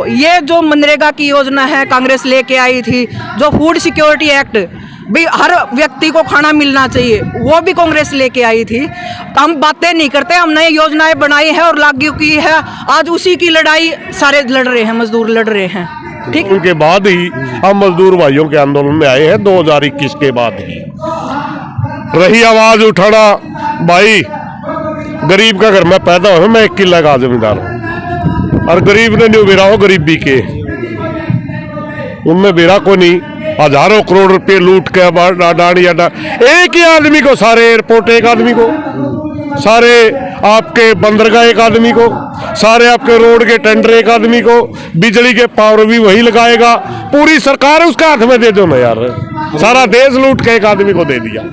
ये जो मनरेगा की योजना है कांग्रेस लेके आई थी, जो फूड सिक्योरिटी एक्ट, भाई हर व्यक्ति को खाना मिलना चाहिए, वो भी कांग्रेस लेके आई थी। हम बातें नहीं करते, हम नई योजनाएं बनाई है और लागू की है। आज उसी की लड़ाई सारे लड़ रहे हैं, मजदूर लड़ रहे हैं। ठीक, उनके बाद ही हम मजदूर भाइयों के आंदोलन में आए हैं। 2021 के बाद ही रही आवाज उठाना। भाई गरीब का घर में पैदा हो, मैं 1 किला का जमींदार हूँ और गरीब ने नहीं बेरा हो गरीबी के, उनमें बेरा को नहीं। हजारों करोड़ रुपए लूट के एक ही आदमी को, सारे एयरपोर्ट एक आदमी को, सारे आपके बंदरगाह एक आदमी को, सारे आपके रोड के टेंडर एक आदमी को, बिजली के पावर भी वही लगाएगा। पूरी सरकार उसका हाथ में दे दो ना यार, सारा देश लूट के एक आदमी को दे दिया।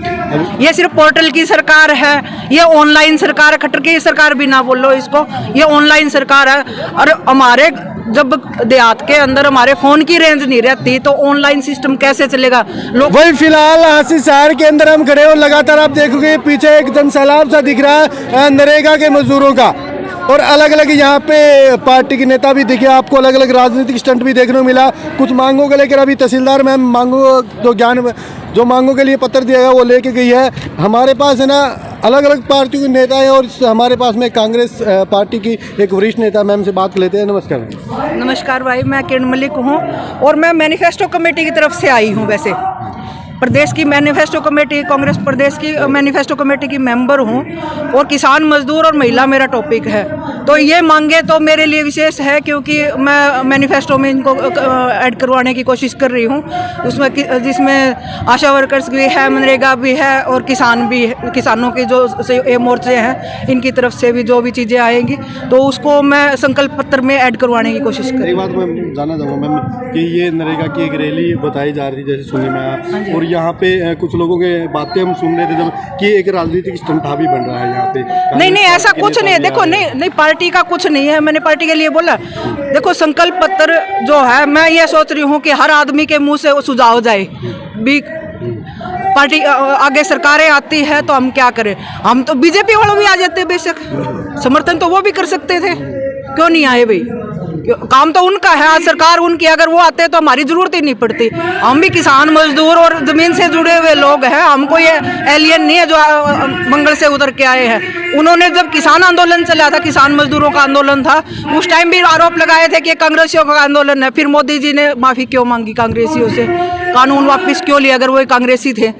ये सिर्फ पोर्टल की सरकार है, ये ऑनलाइन सरकार है। खट्टर की सरकार भी ना बोलो इसको, ये ऑनलाइन सरकार है। और हमारे जब देहात के अंदर हमारे फोन की रेंज नहीं रहती तो ऑनलाइन सिस्टम कैसे चलेगा? लोग वही फिलहाल हांसी शहर के अंदर हम खड़े और लगातार आप देखोगे पीछे एक जन सैलाब सा दिख रहा है नरेगा के मजदूरों का, और अलग अलग यहाँ पे पार्टी के नेता भी दिखे आपको, अलग अलग राजनीतिक स्टंट भी देखने को मिला। कुछ मांगों को लेकर अभी तहसीलदार मैम मांगों के लिए पत्र दिया गया वो लेके गई है। हमारे पास है ना अलग अलग पार्टियों के नेता हैं और हमारे पास में कांग्रेस पार्टी की एक वरिष्ठ नेता मैम से बात लेते हैं। नमस्कार। नमस्कार भाई, मैं किरण मलिक हूँ और मैं मैनिफेस्टो कमेटी की तरफ से आई हूँ। वैसे प्रदेश की मैनिफेस्टो कमेटी, कांग्रेस प्रदेश की मैनिफेस्टो कमेटी की मेंबर हूँ और किसान, मजदूर और महिला मेरा टॉपिक है। तो ये मांगे तो मेरे लिए विशेष है क्योंकि मैं मैनिफेस्टो में इनको ऐड करवाने की कोशिश कर रही हूँ, उसमें जिसमें आशा वर्कर्स भी है, मनरेगा भी है और किसान भी है। किसानों के जो ये मोर्चे हैं इनकी तरफ से भी जो भी चीज़ें आएंगी तो उसको मैं संकल्प पत्र में ऐड करवाने की कोशिश कर रही हूँ। एक बात मैं जानना चाहूँगा मैम कि ये नरेगा की एक रैली बताई जा रही जैसे सुनने में आया, और यहाँ पे कुछ लोगों के बातें हम सुन रहे थे जब कि एक राजनीतिक स्टंट भी बन रहा है यहाँ पे। नहीं, ऐसा कुछ नहीं है। देखो, नहीं पार्टी का कुछ नहीं है, मैंने पार्टी के लिए बोला। देखो, संकल्प पत्र जो है, मैं ये सोच रही हूँ कि हर आदमी के मुंह से वो सुझाव जाए भी। पार्टी आगे सरकारें आती है तो हम क्या करें? हम तो बीजेपी वालों भी आ जाते, बेशक समर्थन तो वो भी कर सकते थे, क्यों नहीं आए भाई? काम तो उनका है, सरकार उनकी, अगर वो आते तो हमारी जरूरत ही नहीं पड़ती। हम भी किसान, मजदूर और जमीन से जुड़े हुए लोग हैं, हमको ये एलियन नहीं है जो मंगल से उतर के आए हैं। उन्होंने जब किसान आंदोलन चला था, किसान मजदूरों का आंदोलन था, उस टाइम भी आरोप लगाए थे कि कांग्रेसियों का आंदोलन है। फिर मोदी जी ने माफी क्यों मांगी कांग्रेसियों से? कानून वापस क्यों लिया अगर वो कांग्रेसी थे?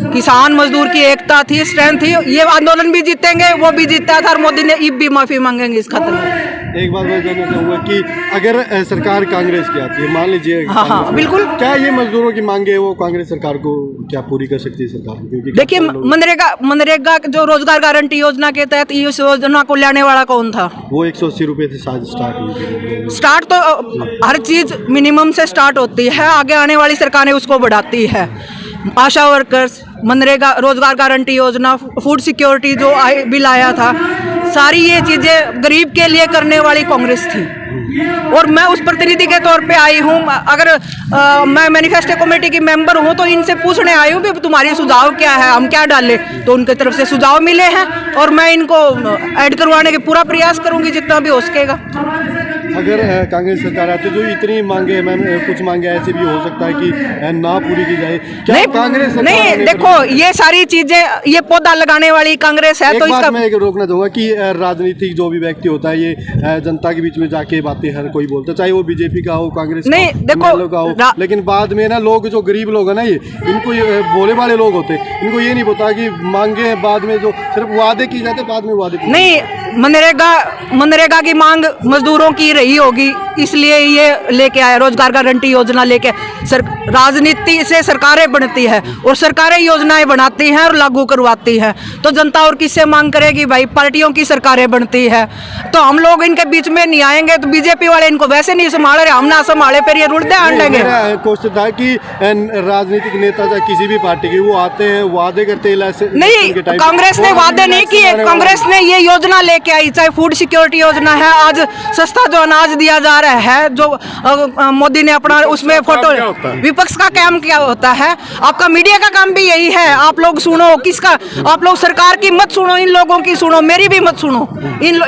किसान मजदूर की एकता थी, स्ट्रेंथ थी, ये आंदोलन भी जीतेंगे, वो भी जीता था और मोदी ने अब भी माफी मांगेंगे इस खतर में। एक बात मैं जानना चाहूँगा कि अगर सरकार कांग्रेस की आती है, मान लीजिए, हाँ, बिल्कुल, क्या ये मजदूरों की मांगे वो कांग्रेस सरकार को क्या पूरी कर सकती है सरकार? क्योंकि देखिए, मनरेगा जो रोजगार गारंटी योजना के तहत इस योजना को लाने वाला कौन था? वो 180 रुपये से स्टार्ट हुई। स्टार्ट तो हर चीज मिनिमम से स्टार्ट होती है, आगे आने वाली सरकारें उसको बढ़ाती है। आशा वर्कर्स, मनरेगा, रोजगार गारंटी योजना, फूड सिक्योरिटी जो बिल आया था, सारी ये चीजें गरीब के लिए करने वाली कांग्रेस थी और मैं उस प्रतिनिधि के तौर पे आई हूँ। अगर मैं मैनिफेस्टो कमेटी की मेंबर हूँ तो इनसे पूछने आई हूँ कि तुम्हारी सुझाव क्या है, हम क्या डालें? तो उनकी तरफ से सुझाव मिले हैं और मैं इनको ऐड करवाने के पूरा प्रयास करूँगी जितना भी हो सकेगा। अगर कांग्रेस सरकार आती है तो इतनी मांगे, मैम कुछ मांगे ऐसे भी हो सकता है कि ना पूरी की जाए, क्या नहीं, कांग्रेस नहीं, देखो, ये सारी चीजें, ये पौधा लगाने वाली कांग्रेस है। तो इसका मैं रोकना चाहूँगा कि राजनीतिक जो भी व्यक्ति होता है ये जनता के बीच में जाके बातें हर कोई बोलता है, चाहे वो बीजेपी का हो, कांग्रेस नहीं, देखो का हो, लेकिन बाद में ना लोग जो गरीब लोग है ना, ये इनको ये भोले वाले लोग होते हैं, इनको ये नहीं पता कि मांगे बाद में जो सिर्फ वादे की जाते बाद में वादे नहीं। मनरेगा की मांग मजदूरों की रही होगी, इसलिए ये लेके आया रोजगार गारंटी योजना लेके। राजनीति से सरकारें बनती है और सरकारें योजनाएं बनाती हैं और लागू करवाती हैं, तो जनता और किससे मांग करेगी भाई? पार्टियों की सरकारें बनती है, तो हम लोग इनके बीच में नहीं आएंगे। तो बीजेपी वाले इनको वैसे नहीं संभाल रहे, हम ना संभाले फिर ये रुड़ते आन लेंगे। क्वेश्चन था कि राजनीतिक नेता चाहे किसी भी पार्टी के, वो आते हैं, वादे करते हैं। नहीं, कांग्रेस ने वादे नहीं किए, कांग्रेस ने ये योजना लेके लेके आई, चाहे फूड सिक्योरिटी योजना है, आज सस्ता जो अनाज दिया जा रहा है, जो मोदी ने अपना उसमें फोटो, विपक्ष का काम क्या होता है, आपका मीडिया का काम भी यही है। आप लोग सुनो किसका, आप लोग सरकार की मत सुनो, इन लोगों की सुनो, मेरी भी मत सुनो।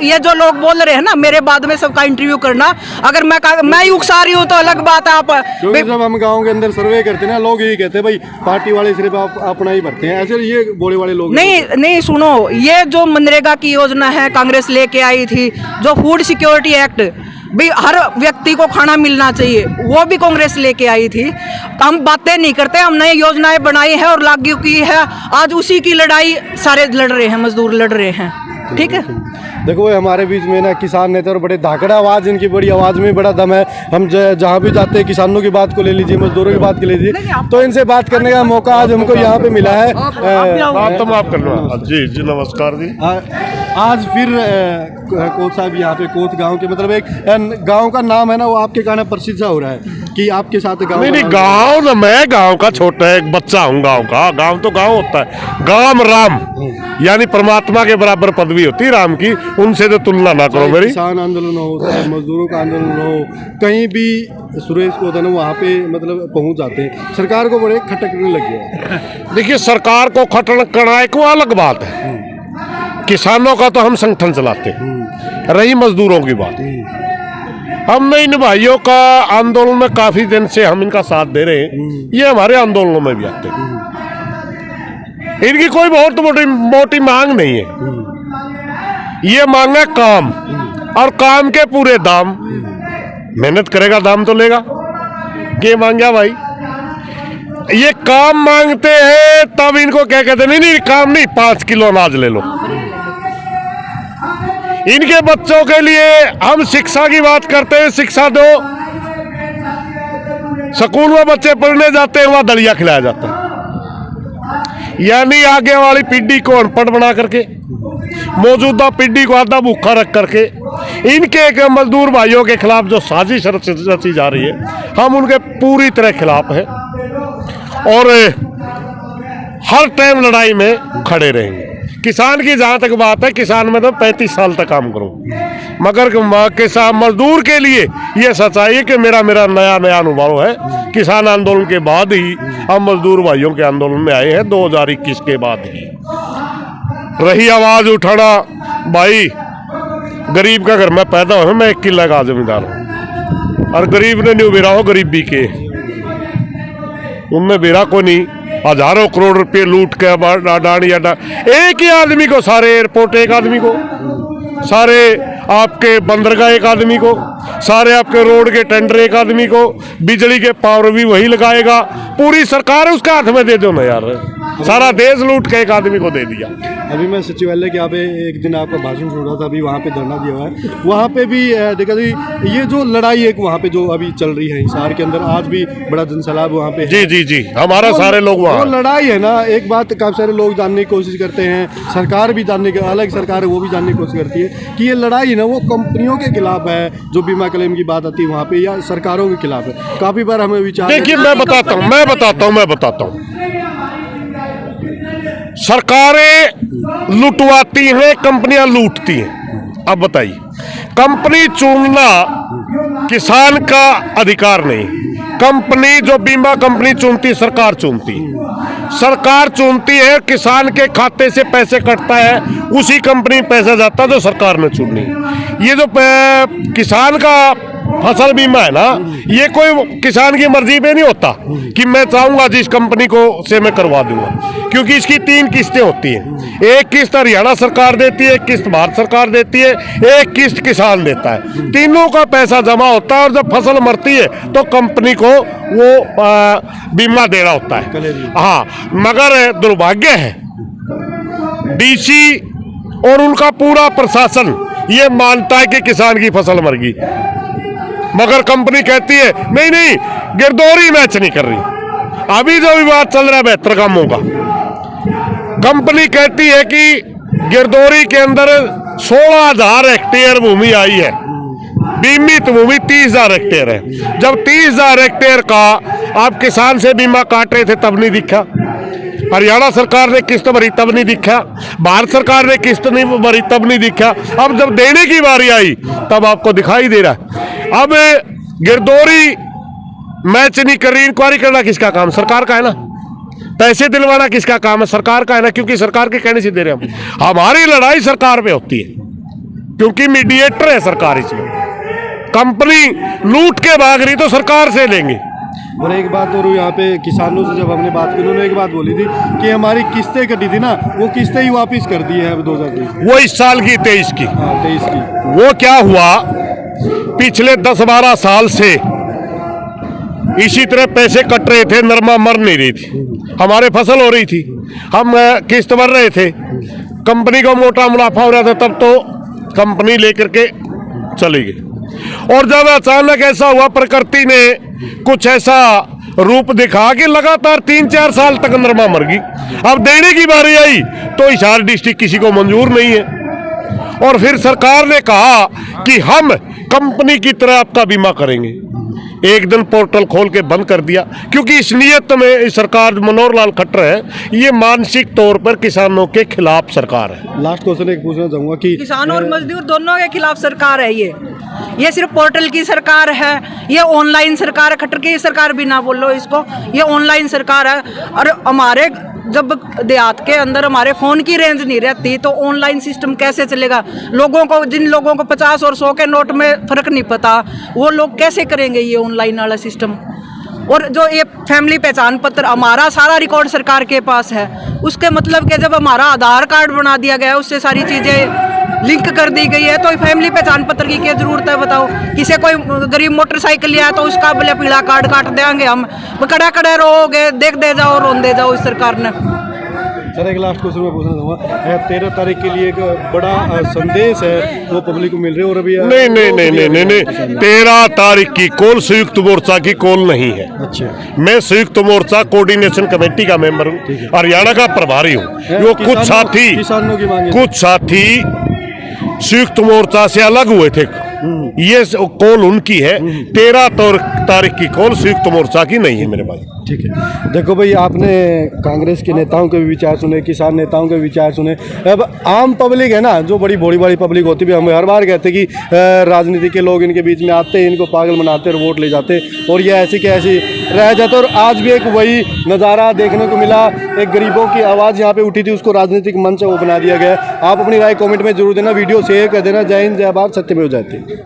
ये जो लोग बोल रहे हैं ना, मेरे बाद में सबका इंटरव्यू करना, अगर मैं ही उकसा रही हूँ तो अलग बात है। आप जब हम गाँव के अंदर सर्वे करते हैं ना, लोग यही कहते हैं भाई पार्टी वाले सिर्फ अपना ही भरते हैं, ऐसे ये बोले वाले लोग नहीं सुनो, ये जो मनरेगा की योजना है कांग्रेस लेके आई थी, जो फूड सिक्योरिटी एक्ट भी हर व्यक्ति को खाना मिलना चाहिए, वो भी कांग्रेस लेके आई थी। हम बातें नहीं करते, हम नई योजनाएं बनाई है और लागू की है। आज उसी की लड़ाई सारे लड़ रहे हैं, मजदूर लड़ रहे हैं। ठीक है, देखो भाई हमारे बीच में ना किसान नेता और बड़े धाकड़ा आवाज़, इनकी बड़ी आवाज़ में बड़ा दम है। हम जहाँ भी जाते हैं किसानों की बात को ले लीजिए, मजदूरों की बात को ले लीजिए, तो इनसे बात करने का मौका आज हमको यहाँ पे मिला है। बात तो माफ करना जी। जी नमस्कार जी। आज फिर कोच साहब यहाँ पे कोत गांव के, मतलब एक गांव का नाम है ना, वो आपके कारण प्रसिद्ध हो रहा है कि आपके साथ गांव नहीं गांव ना, मैं गांव का छोटा एक बच्चा हूँ गांव का। गांव तो गांव होता है, गांव राम यानी परमात्मा के बराबर पदवी होती है राम की, उनसे तो तुलना ना करो मेरी। किसान आंदोलन हो, मजदूरों का आंदोलन हो, कहीं भी सुरेश को ना वहाँ पे मतलब पहुँच जाते हैं, सरकार को बड़े खटकने लगे हैं। देखिए सरकार को खटकना एक वो अलग बात है, किसानों का तो हम संगठन चलाते हैं। रही मजदूरों की बात, हम इन भाइयों का आंदोलन में काफी दिन से हम इनका साथ दे रहे हैं, ये हमारे आंदोलनों में भी आते हैं। इनकी कोई बहुत मोटी मांग नहीं है, ये मांग है काम, और काम के पूरे दाम। मेहनत करेगा दाम तो लेगा। ये मांगा भाई, ये काम मांगते हैं, तब इनको क्या कहते हैं, नहीं काम नहीं, 5 किलो अनाज ले लो। इनके बच्चों के लिए हम शिक्षा की बात करते हैं, शिक्षा दो। स्कूल में बच्चे पढ़ने जाते हैं, वहां दलिया खिलाया जाता है, यानी आगे वाली पीढ़ी को अनपढ़ बना करके, मौजूदा पीढ़ी को आधा भूखा रख करके, इनके मजदूर भाइयों के खिलाफ जो साजिश रची जा रही है, हम उनके पूरी तरह खिलाफ हैं और हर टाइम लड़ाई में खड़े रहेंगे। किसान की जहाँ तक बात है, किसान में तो 35 साल तक काम करूँ, मगर किसान मजदूर के लिए ये सच्चाई है कि मेरा नया अनुभव है। किसान आंदोलन के बाद ही हम मजदूर भाइयों के आंदोलन में आए हैं, 2021 के बाद ही। रही आवाज़ उठाना, भाई गरीब का घर में पैदा हो, मैं 1 किला का जमींदार हूँ, और गरीब ने नहीं बेरा हो, गरीबी के उनमें बेरा को नहीं। हजारों करोड़ रुपए लूट के एक ही आदमी को, सारे एयरपोर्ट एक आदमी को, सारे आपके बंदरगाह एक आदमी को, सारे आपके रोड के टेंडर एक आदमी को, बिजली के पावर भी वही लगाएगा, पूरी सरकार उसके हाथ में दे दो ना यार। सारा देश लूट के एक आदमी को दे दिया। अभी मैं सचिवालय के यहाँ पे एक दिन आपका भाषण सुन रहा था, अभी वहाँ पे धरना दिया हुआ है, वहाँ पे भी देखा जी ये जो लड़ाई एक वहाँ पे जो अभी चल रही है शहर के अंदर, आज भी बड़ा जनसैलाब वहाँ पे है। जी हमारा सारे लोग वहाँ। वो लड़ाई है ना, एक बात काफी सारे लोग जानने की कोशिश करते हैं, सरकार भी जानने की, अलग सरकार है वो भी जानने की कोशिश करती है कि ये लड़ाई ना वो कंपनियों के खिलाफ है, जो बीमा क्लेम की बात आती है वहाँ पे, या सरकारों के खिलाफ है। काफी बार हमें विचार, देखिए मैं बताता हूँ, सरकारें लुटवाती हैं, कंपनियां लूटती हैं। अब बताइए, कंपनी चुनना किसान का अधिकार नहीं, कंपनी जो बीमा कंपनी चुनती, सरकार चुनती है, किसान के खाते से पैसे कटता है, उसी कंपनी पैसा जाता है जो सरकार ने चुनी। ये जो किसान का फसल बीमा है ना, ये कोई किसान की मर्जी पे नहीं होता कि मैं चाहूंगा जिस कंपनी को से मैं करवा दूंगा, क्योंकि इसकी 3 किस्तें होती हैं। एक किस्त हरियाणा सरकार देती है, एक किस्त भारत सरकार देती है, एक किस्त किसान देता है। तीनों का पैसा जमा होता है, और जब फसल मरती है तो कंपनी को वो बीमा देना होता है। हाँ, मगर दुर्भाग्य है डीसी और उनका पूरा प्रशासन ये मानता है कि किसान की फसल मर गई, मगर कंपनी कहती है नहीं गिरदौरी मैच नहीं कर रही। अभी जो विवाद चल रहा है 72 कामों का, कंपनी कहती है कि गिरदौरी के अंदर 16,000 हेक्टेयर भूमि आई है, बीमित भूमि 30,000 हेक्टेयर है। जब 30,000 हेक्टेयर का आप किसान से बीमा काट रहे थे तब नहीं दिखा, हरियाणा सरकार ने किस्त भरी तब नहीं दिखा, भारत सरकार ने किस्त नहीं भरी तब नहीं दिखा, अब जब देने की बारी आई तब आपको दिखाई दे रहा है। अब गिरदौरी मैच नहीं कर रही, इंक्वायरी करना किसका काम? सरकार का है ना। पैसे दिलवाना किसका काम है? सरकार का है ना, क्योंकि सरकार के कहने से दे रहे हम। हमारी लड़ाई सरकार पे होती है क्योंकि मीडिएटर है सरकार। इसमें कंपनी लूट के भाग रही तो सरकार से लेंगे। और एक बात और यहाँ पे किसानों से जब हमने बात की, उन्होंने एक बात बोली थी कि हमारी किस्तें कटी थी ना, वो किस्तें ही वापस कर दी है अब 2023। वो इस साल की 23 की। हाँ 23 की। वो क्या हुआ, पिछले 10-12 साल से इसी तरह पैसे कट रहे थे, नरमा मर नहीं रही थी, हमारे फसल हो रही थी, हम किस्त भर रहे थे, कंपनी को मोटा मुनाफा हो रहा था, तब तो कंपनी लेकर के चली गई। और जब अचानक ऐसा हुआ, प्रकृति ने कुछ ऐसा रूप दिखा कि लगातार 3-4 साल तक नरमा मर गई। अब देने की बारी आई तो हिसार डिस्ट्रिक्ट किसी को मंजूर नहीं है, और फिर सरकार ने कहा कि हम कंपनी की तरह आपका बीमा करेंगे। एक दिन पोर्टल खोल के बंद कर दिया, क्योंकि इस नियत में इस सरकार मनोहर लाल खट्टर है, ये मानसिक तौर पर किसानों के खिलाफ सरकार है। लास्ट क्वेश्चन एक पूछना चाहूंगा कि किसान और मजदूर दोनों के खिलाफ सरकार है ये सिर्फ पोर्टल की सरकार है, ये ऑनलाइन सरकार है। खट्टर की सरकार भी ना बोलो इसको, ये ऑनलाइन सरकार है। और हमारे जब देहात के अंदर हमारे फ़ोन की रेंज नहीं रहती तो ऑनलाइन सिस्टम कैसे चलेगा? लोगों को, जिन लोगों को 50 और 100 के नोट में फ़र्क नहीं पता, वो लोग कैसे करेंगे ये ऑनलाइन वाला सिस्टम? और जो ये फैमिली पहचान पत्र, हमारा सारा रिकॉर्ड सरकार के पास है, उसके मतलब कि जब हमारा आधार कार्ड बना दिया गया है, उससे सारी चीज़ें लिंक कर दी गई है, तो फैमिली पहचान पत्र की क्या जरूरत है बताओ? किसी कोई गरीब मोटरसाइकिल लिया तो उसका बोले पीला कार्ड काट देंगे हम, कड़ा कड़ा रोगे, देख दे जाओ, रोन दे जाओ इस सरकार ने। सर एक लास्ट क्वेश्चन मैं पूछना चाहूँगा, 13 तारीख के लिए एक बड़ा संदेश है वो पब्लिक को मिल रहे, और अभी नहीं 13 तारीख की कॉल संयुक्त मोर्चा की कॉल नहीं है। अच्छा, मैं संयुक्त मोर्चा कोऑर्डिनेशन कमेटी का मेंबर हूँ, हरियाणा का प्रभारी हूँ। वो किसानों की मांग, कुछ साथी संयुक्त मोर्चा से अलग हुए थे, ये कॉल उनकी है। 13 तारीख की कॉल संयुक्त मोर्चा की नहीं है मेरे भाई। ठीक है। देखो भाई, आपने कांग्रेस के नेताओं के भी विचार सुने, किसान नेताओं के विचार सुने। अब आम पब्लिक है ना, जो बड़ी पब्लिक होती है, हम हर बार कहते कि राजनीति के लोग इनके बीच में आते हैं, इनको पागल बनाते और वोट ले जाते, और ये ऐसी के ऐसी रह जाते। और आज भी एक वही नज़ारा देखने को मिला, एक गरीबों की आवाज़ यहाँ पे उठी थी, उसको राजनीतिक मंच वो बना दिया गया। आप अपनी राय कॉमेंट में जरूर देना, वीडियो शेयर कर देना। जय हिंद, जय भारत, सत्यमेव जयते।